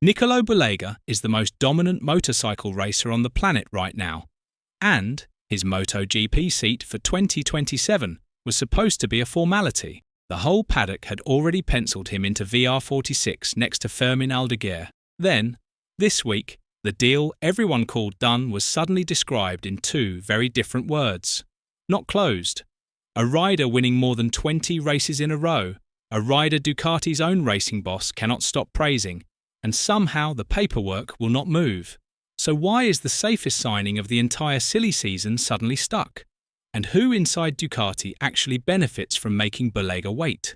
Nicolo Bulega is the most dominant motorcycle racer on the planet right now, and his MotoGP seat for 2027 was supposed to be a formality. The whole paddock had already penciled him into VR46 next to Fermin Aldeguer. Then, this week, the deal everyone called done was suddenly described in two very different words. Not closed. A rider winning more than 20 races in a row, a rider Ducati's own racing boss cannot stop praising, and somehow the paperwork will not move. So why is the safest signing of the entire silly season suddenly stuck? And who inside Ducati actually benefits from making Bulega wait?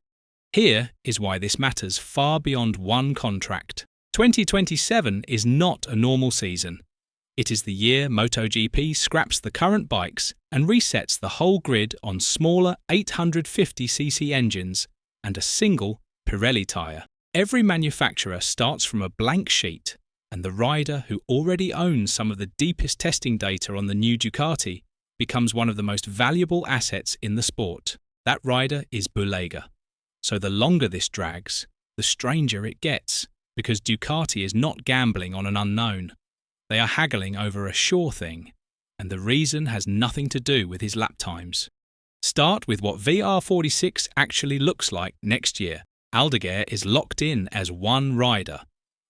Here is why this matters far beyond one contract. 2027 is not a normal season. It is the year MotoGP scraps the current bikes and resets the whole grid on smaller 850cc engines and a single Pirelli tyre. Every manufacturer starts from a blank sheet, and the rider who already owns some of the deepest testing data on the new Ducati becomes one of the most valuable assets in the sport. That rider is Bulega. So the longer this drags, the stranger it gets, because Ducati is not gambling on an unknown. They are haggling over a sure thing, and the reason has nothing to do with his lap times. Start with what VR46 actually looks like next year. Aldeguer is locked in as one rider.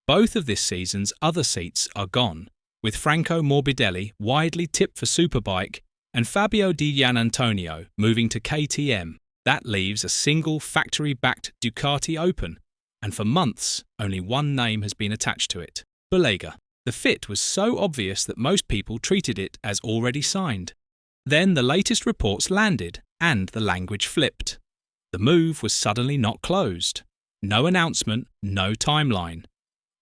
Both of this season's other seats are gone, with Franco Morbidelli widely tipped for Superbike and Fabio Di Giannantonio moving to KTM. That leaves a single factory-backed Ducati open, and for months only one name has been attached to it: Bulega. The fit was so obvious that most people treated it as already signed. Then the latest reports landed, and the language flipped. The move was suddenly not closed. No announcement, no timeline.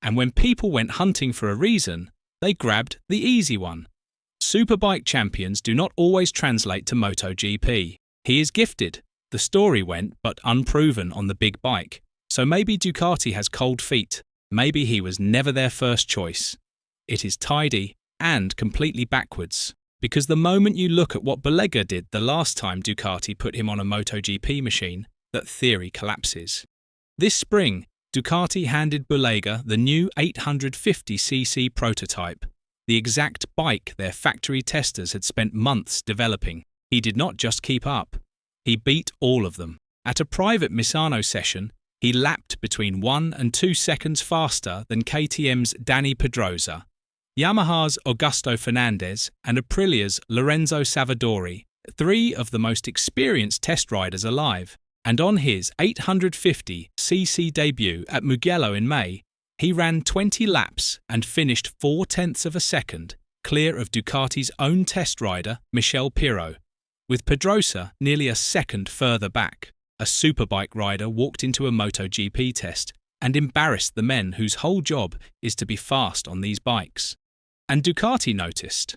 And when people went hunting for a reason, they grabbed the easy one. Superbike champions do not always translate to MotoGP. He is gifted, the story went, but unproven on the big bike. So maybe Ducati has cold feet. Maybe he was never their first choice. It is tidy and completely backwards. Because the moment you look at what Bulega did the last time Ducati put him on a MotoGP machine, that theory collapses. This spring, Ducati handed Bulega the new 850cc prototype, the exact bike their factory testers had spent months developing. He did not just keep up. He beat all of them. At a private Misano session, he lapped between 1 and 2 seconds faster than KTM's Dani Pedrosa, Yamaha's Augusto Fernandez, and Aprilia's Lorenzo Savadori, three of the most experienced test riders alive. And on his 850cc debut at Mugello in May, he ran 20 laps and finished 0.4 of a second clear of Ducati's own test rider, Michel Pirot, with Pedrosa nearly a second further back. A Superbike rider walked into a MotoGP test and embarrassed the men whose whole job is to be fast on these bikes. And Ducati noticed.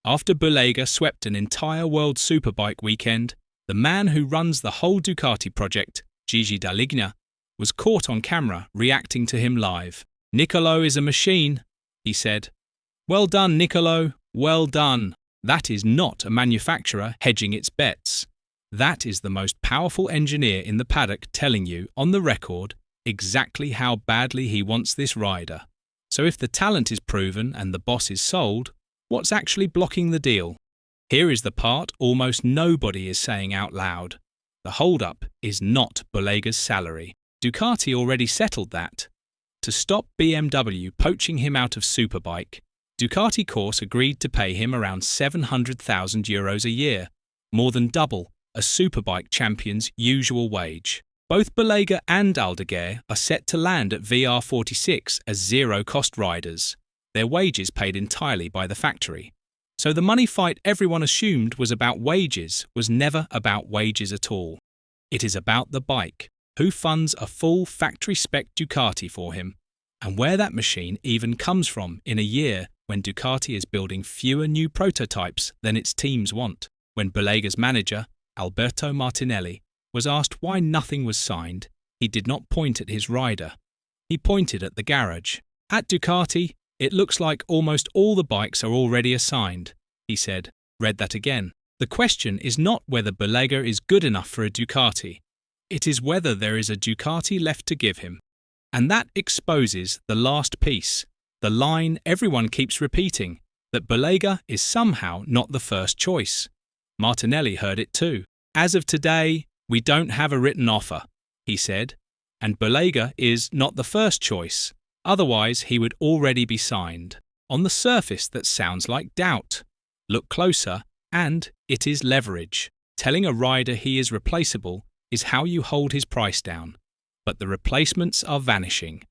After Bulega swept an entire World Superbike weekend, the man who runs the whole Ducati project, Gigi Dall'Igna, was caught on camera reacting to him live. "Nicolo is a machine," he said. "Well done, Nicolo, well done." That is not a manufacturer hedging its bets. That is the most powerful engineer in the paddock telling you, on the record, exactly how badly he wants this rider. So if the talent is proven and the boss is sold, what's actually blocking the deal? Here is the part almost nobody is saying out loud. The hold-up is not Bulega's salary. Ducati already settled that. To stop BMW poaching him out of Superbike, Ducati Corse agreed to pay him around €700,000 a year, more than double a Superbike champion's usual wage. Both Bulega and Aldeguer are set to land at VR46 as zero-cost riders, their wages paid entirely by the factory. So the money fight everyone assumed was about wages was never about wages at all. It is about the bike, who funds a full factory-spec Ducati for him, and where that machine even comes from in a year when Ducati is building fewer new prototypes than its teams want. When Bulega's manager, Alberto Martinelli, was asked why nothing was signed, he did not point at his rider. He pointed at the garage. "At Ducati, it looks like almost all the bikes are already assigned," he said. Read that again. The question is not whether Bulega is good enough for a Ducati. It is whether there is a Ducati left to give him. And that exposes the last piece, the line everyone keeps repeating, that Bulega is somehow not the first choice. Martinelli heard it too. As of today, we don't have a written offer, he said, and Bulega is not the first choice, otherwise he would already be signed. On the surface that sounds like doubt. Look closer, and it is leverage. Telling a rider he is replaceable is how you hold his price down. But the replacements are vanishing.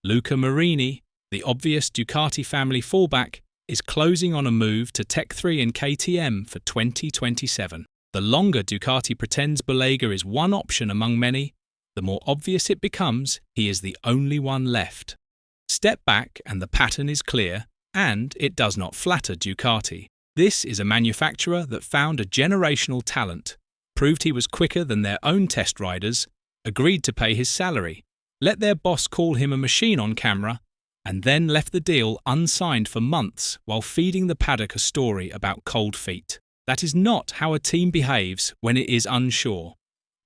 Luca Marini, the obvious Ducati family fallback, is closing on a move to Tech 3 and KTM for 2027. The longer Ducati pretends Bulega is one option among many, the more obvious it becomes he is the only one left. Step back and the pattern is clear, and it does not flatter Ducati. This is a manufacturer that found a generational talent, proved he was quicker than their own test riders, agreed to pay his salary, let their boss call him a machine on camera, and then left the deal unsigned for months while feeding the paddock a story about cold feet. That is not how a team behaves when it is unsure.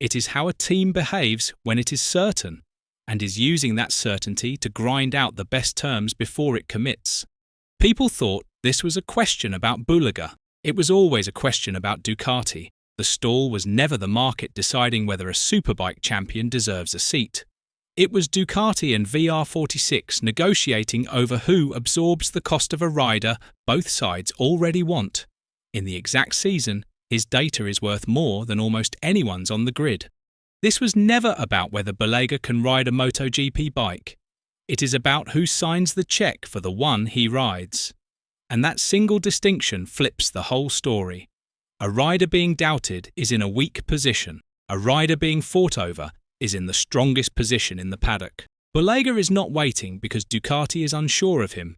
It is how a team behaves when it is certain, and is using that certainty to grind out the best terms before it commits. People thought this was a question about Bulega. It was always a question about Ducati. The stall was never the market deciding whether a superbike champion deserves a seat. It was Ducati and VR46 negotiating over who absorbs the cost of a rider both sides already want. In the exact season, his data is worth more than almost anyone's on the grid. This was never about whether Bulega can ride a MotoGP bike. It is about who signs the check for the one he rides. And that single distinction flips the whole story. A rider being doubted is in a weak position. A rider being fought over is in the strongest position in the paddock. Bulega is not waiting because Ducati is unsure of him.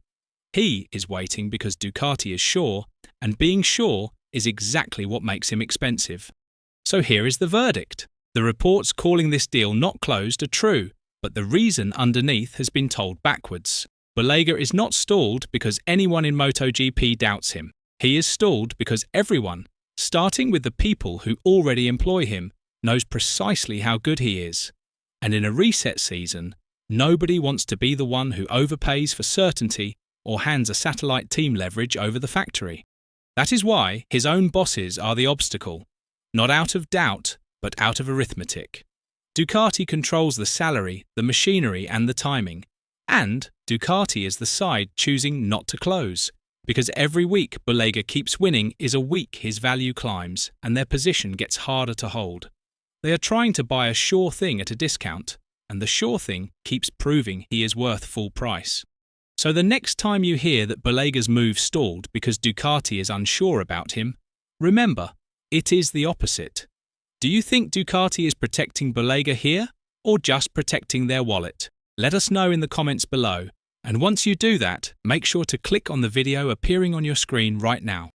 He is waiting because Ducati is sure, and being sure is exactly what makes him expensive. So here is the verdict. The reports calling this deal not closed are true, but the reason underneath has been told backwards. Bulega is not stalled because anyone in MotoGP doubts him. He is stalled because everyone, starting with the people who already employ him, knows precisely how good he is. And in a reset season, nobody wants to be the one who overpays for certainty or hands a satellite team leverage over the factory. That is why his own bosses are the obstacle, not out of doubt, but out of arithmetic. Ducati controls the salary, the machinery and the timing. And Ducati is the side choosing not to close, because every week Bulega keeps winning is a week his value climbs and their position gets harder to hold. They are trying to buy a sure thing at a discount, and the sure thing keeps proving he is worth full price. So the next time you hear that Bulega's move stalled because Ducati is unsure about him, remember, it is the opposite. Do you think Ducati is protecting Bulega here, or just protecting their wallet? Let us know in the comments below, and once you do that, make sure to click on the video appearing on your screen right now.